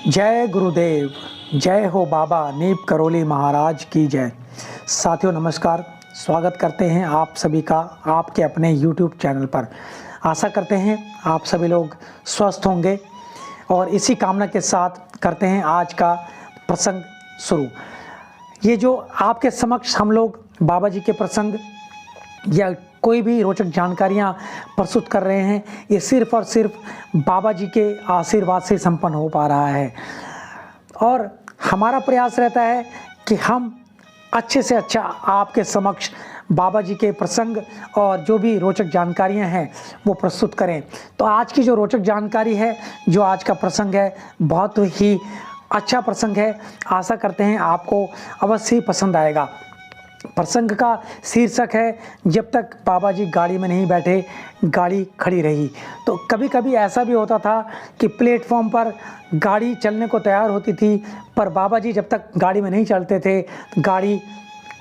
जय गुरुदेव, जय हो बाबा नीप करोली महाराज की जय। साथियों नमस्कार, स्वागत करते हैं आप सभी का आपके अपने YouTube चैनल पर। आशा करते हैं आप सभी लोग स्वस्थ होंगे और इसी कामना के साथ करते हैं आज का प्रसंग शुरू। ये जो आपके समक्ष हम लोग बाबा जी के प्रसंग या कोई भी रोचक जानकारियाँ प्रस्तुत कर रहे हैं, ये सिर्फ़ और सिर्फ बाबा जी के आशीर्वाद से संपन्न हो पा रहा है। और हमारा प्रयास रहता है कि हम अच्छे से अच्छा आपके समक्ष बाबा जी के प्रसंग और जो भी रोचक जानकारियां हैं वो प्रस्तुत करें। तो आज की जो रोचक जानकारी है, जो आज का प्रसंग है, बहुत ही अच्छा प्रसंग है। आशा करते हैं आपको अवश्य ही पसंद आएगा। प्रसंग का शीर्षक है, जब तक बाबा जी गाड़ी में नहीं बैठे गाड़ी खड़ी रही। तो कभी कभी ऐसा भी होता था कि प्लेटफॉर्म पर गाड़ी चलने को तैयार होती थी, पर बाबा जी जब तक गाड़ी में नहीं चलते थे गाड़ी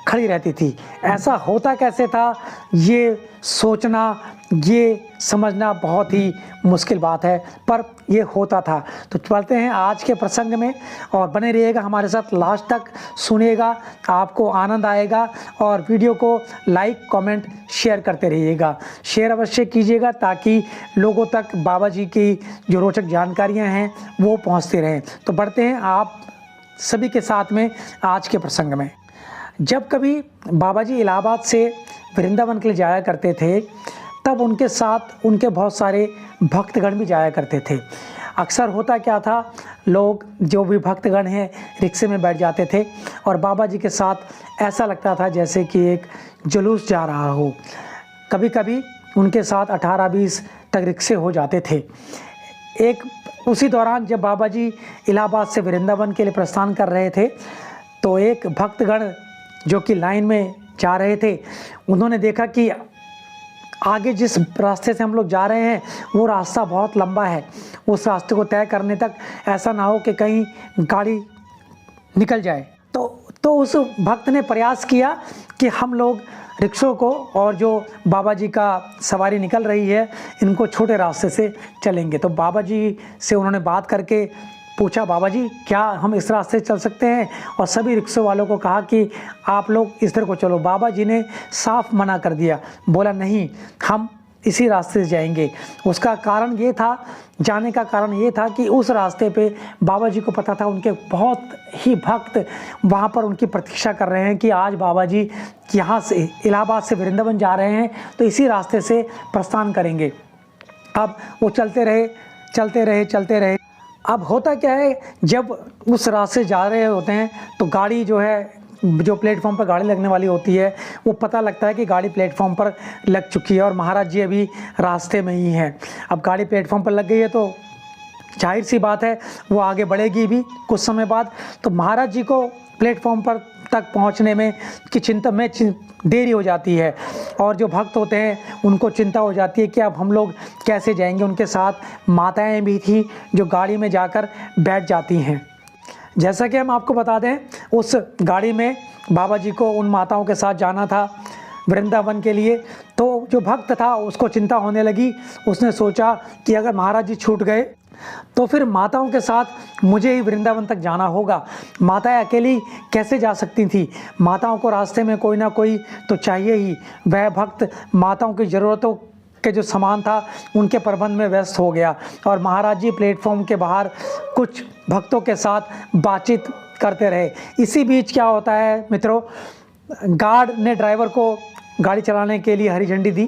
खड़ी रहती थी। ऐसा होता कैसे था, ये सोचना, ये समझना बहुत ही मुश्किल बात है, पर ये होता था। तो चलते हैं आज के प्रसंग में और बने रहिएगा हमारे साथ, लास्ट तक सुनिएगा, आपको आनंद आएगा। और वीडियो को लाइक कमेंट शेयर करते रहिएगा। शेयर अवश्य कीजिएगा ताकि लोगों तक बाबा जी की जो रोचक जानकारियां हैं वो पहुंचती रहें। तो बढ़ते हैं आप सभी के साथ में आज के प्रसंग में। जब कभी बाबा जी इलाहाबाद से वृंदावन के लिए जाया करते थे, तब उनके साथ उनके बहुत सारे भक्तगण भी जाया करते थे। अक्सर होता क्या था, लोग जो भी भक्तगण हैं रिक्शे में बैठ जाते थे और बाबा जी के साथ ऐसा लगता था जैसे कि एक जुलूस जा रहा हो। कभी कभी उनके साथ 18-20 तक रिक्शे हो जाते थे। एक उसी दौरान जब बाबा जी इलाहाबाद से वृंदावन के लिए प्रस्थान कर रहे थे, तो एक भक्तगण जो कि लाइन में जा रहे थे, उन्होंने देखा कि आगे जिस रास्ते से हम लोग जा रहे हैं वो रास्ता बहुत लंबा है। उस रास्ते को तय करने तक ऐसा ना हो कि कहीं गाड़ी निकल जाए। तो उस भक्त ने प्रयास किया कि हम लोग रिक्शों को और जो बाबा जी का सवारी निकल रही है इनको छोटे रास्ते से चलेंगे। तो बाबा जी से उन्होंने बात करके पूछा, बाबा जी क्या हम इस रास्ते से चल सकते हैं? और सभी रिक्शों वालों को कहा कि आप लोग इस तरह को चलो। बाबा जी ने साफ मना कर दिया, बोला नहीं, हम इसी रास्ते से जाएंगे। उसका कारण ये था, जाने का कारण ये था कि उस रास्ते पे बाबा जी को पता था उनके बहुत ही भक्त वहाँ पर उनकी प्रतीक्षा कर रहे हैं कि आज बाबा जी यहाँ से इलाहाबाद से वृंदावन जा रहे हैं तो इसी रास्ते से प्रस्थान करेंगे। अब वो चलते रहे। अब होता क्या है, जब उस रास्ते जा रहे होते हैं तो गाड़ी जो है, जो प्लेटफॉर्म पर गाड़ी लगने वाली होती है, वो पता लगता है कि गाड़ी प्लेटफॉर्म पर लग चुकी है और महाराज जी अभी रास्ते में ही हैं। अब गाड़ी प्लेटफॉर्म पर लग गई है तो जाहिर सी बात है वो आगे बढ़ेगी भी कुछ समय बाद। तो महाराज जी को प्लेटफॉर्म पर तक पहुंचने में की चिंता में देरी हो जाती है और जो भक्त होते हैं उनको चिंता हो जाती है कि अब हम लोग कैसे जाएंगे। उनके साथ माताएं भी थी जो गाड़ी में जाकर बैठ जाती हैं। जैसा कि हम आपको बता दें, उस गाड़ी में बाबा जी को उन माताओं के साथ जाना था वृंदावन के लिए। तो जो भक्त था उसको चिंता होने लगी। उसने सोचा कि अगर महाराज जी छूट गए तो फिर माताओं के साथ मुझे ही वृंदावन तक जाना होगा। माताएं अकेली कैसे जा सकती थी? माताओं को रास्ते में कोई ना कोई तो चाहिए ही। वह भक्त माताओं की ज़रूरतों के जो सामान था उनके प्रबंध में व्यस्त हो गया और महाराज जी प्लेटफॉर्म के बाहर कुछ भक्तों के साथ बातचीत करते रहे। इसी बीच क्या होता है मित्रों, गार्ड ने ड्राइवर को गाड़ी चलाने के लिए हरी झंडी दी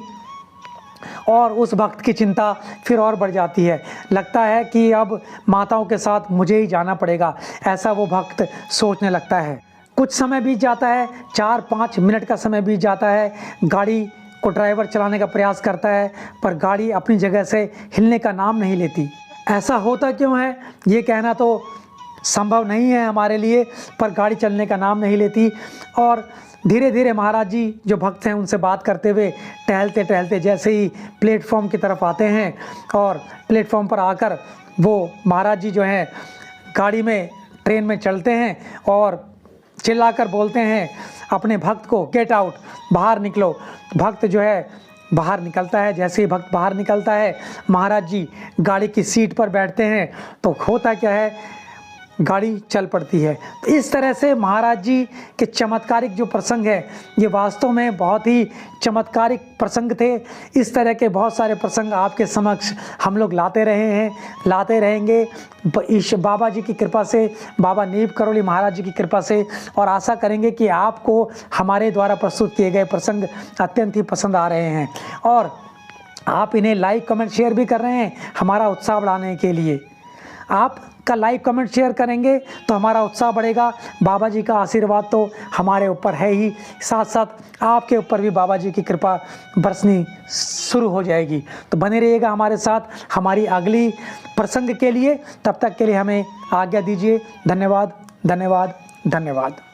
और उस भक्त की चिंता फिर और बढ़ जाती है। लगता है कि अब माताओं के साथ मुझे ही जाना पड़ेगा, ऐसा वो भक्त सोचने लगता है। कुछ समय बीत जाता है, 4-5 मिनट का समय बीत जाता है। गाड़ी को ड्राइवर चलाने का प्रयास करता है पर गाड़ी अपनी जगह से हिलने का नाम नहीं लेती। ऐसा होता क्यों है ये कहना तो संभव नहीं है हमारे लिए, पर गाड़ी चलने का नाम नहीं लेती। और धीरे धीरे महाराज जी जो भक्त हैं उनसे बात करते हुए टहलते टहलते जैसे ही प्लेटफॉर्म की तरफ आते हैं और प्लेटफॉर्म पर आकर वो महाराज जी जो हैं गाड़ी में ट्रेन में चलते हैं और चिल्लाकर बोलते हैं अपने भक्त को, गेट आउट, बाहर निकलो। भक्त जो है बाहर निकलता है। जैसे ही भक्त बाहर निकलता है महाराज जी गाड़ी की सीट पर बैठते हैं। तो होता क्या है, गाड़ी चल पड़ती है। तो इस तरह से महाराज जी के चमत्कारिक जो प्रसंग है ये वास्तव में बहुत ही चमत्कारिक प्रसंग थे। इस तरह के बहुत सारे प्रसंग आपके समक्ष हम लोग लाते रहे हैं, लाते रहेंगे इस बाबा जी की कृपा से, बाबा नीम करौली महाराज जी की कृपा से। और आशा करेंगे कि आपको हमारे द्वारा प्रस्तुत किए गए प्रसंग अत्यंत ही पसंद आ रहे हैं और आप इन्हें लाइक कमेंट शेयर भी कर रहे हैं हमारा उत्साह बढ़ाने के लिए। आपका लाइक कमेंट शेयर करेंगे तो हमारा उत्साह बढ़ेगा। बाबा जी का आशीर्वाद तो हमारे ऊपर है ही, साथ साथ आपके ऊपर भी बाबा जी की कृपा बरसनी शुरू हो जाएगी। तो बने रहिएगा हमारे साथ हमारी अगली प्रसंग के लिए। तब तक के लिए हमें आज्ञा दीजिए। धन्यवाद, धन्यवाद, धन्यवाद।